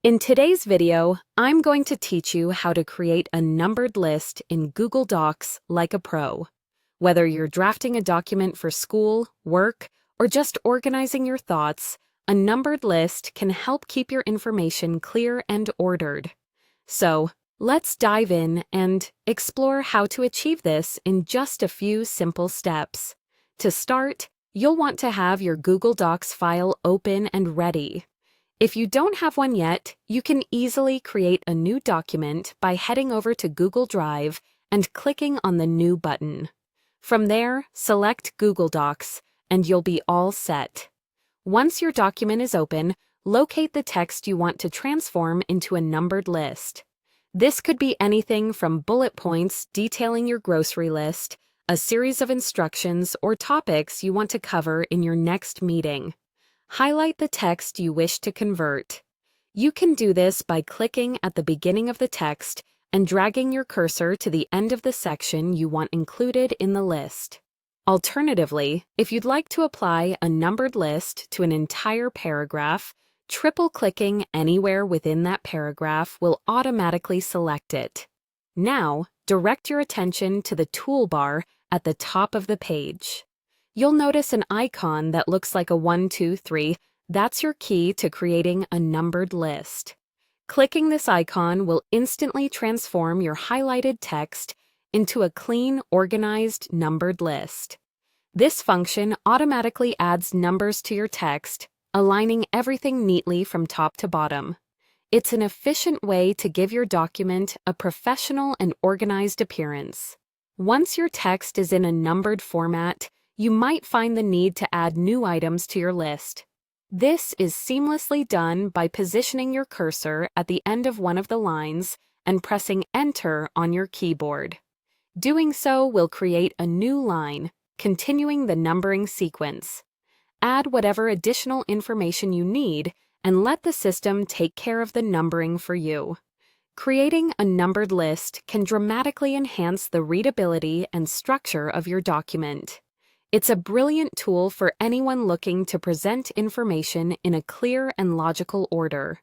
In today's video, I'm going to teach you how to create a numbered list in Google Docs like a pro. Whether you're drafting a document for school, work, or just organizing your thoughts, a numbered list can help keep your information clear and ordered. So, let's dive in and explore how to achieve this in just a few simple steps. To start, you'll want to have your Google Docs file open and ready. If you don't have one yet, you can easily create a new document by heading over to Google Drive and clicking on the New button. From there, select Google Docs, and you'll be all set. Once your document is open, locate the text you want to transform into a numbered list. This could be anything from bullet points detailing your grocery list, a series of instructions, or topics you want to cover in your next meeting. Highlight the text you wish to convert. You can do this by clicking at the beginning of the text and dragging your cursor to the end of the section you want included in the list. Alternatively, if you'd like to apply a numbered list to an entire paragraph, triple-clicking anywhere within that paragraph will automatically select it. Now, direct your attention to the toolbar at the top of the page. You'll notice an icon that looks like a 1, 2, 3. That's your key to creating a numbered list. Clicking this icon will instantly transform your highlighted text into a clean, organized, numbered list. This function automatically adds numbers to your text, aligning everything neatly from top to bottom. It's an efficient way to give your document a professional and organized appearance. Once your text is in a numbered format, you might find the need to add new items to your list. This is seamlessly done by positioning your cursor at the end of one of the lines and pressing Enter on your keyboard. Doing so will create a new line, continuing the numbering sequence. Add whatever additional information you need and let the system take care of the numbering for you. Creating a numbered list can dramatically enhance the readability and structure of your document. It's a brilliant tool for anyone looking to present information in a clear and logical order.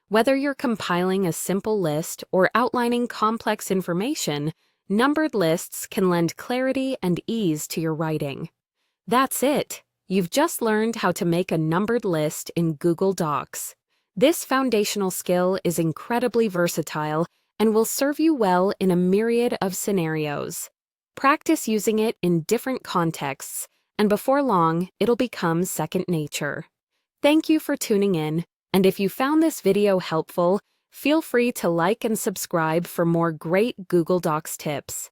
Whether you're compiling a simple list or outlining complex information, numbered lists can lend clarity and ease to your writing. That's it. You've just learned how to make a numbered list in Google Docs. This foundational skill is incredibly versatile and will serve you well in a myriad of scenarios. Practice using it in different contexts, and before long, it'll become second nature. Thank you for tuning in, and if you found this video helpful, feel free to like and subscribe for more great Google Docs tips.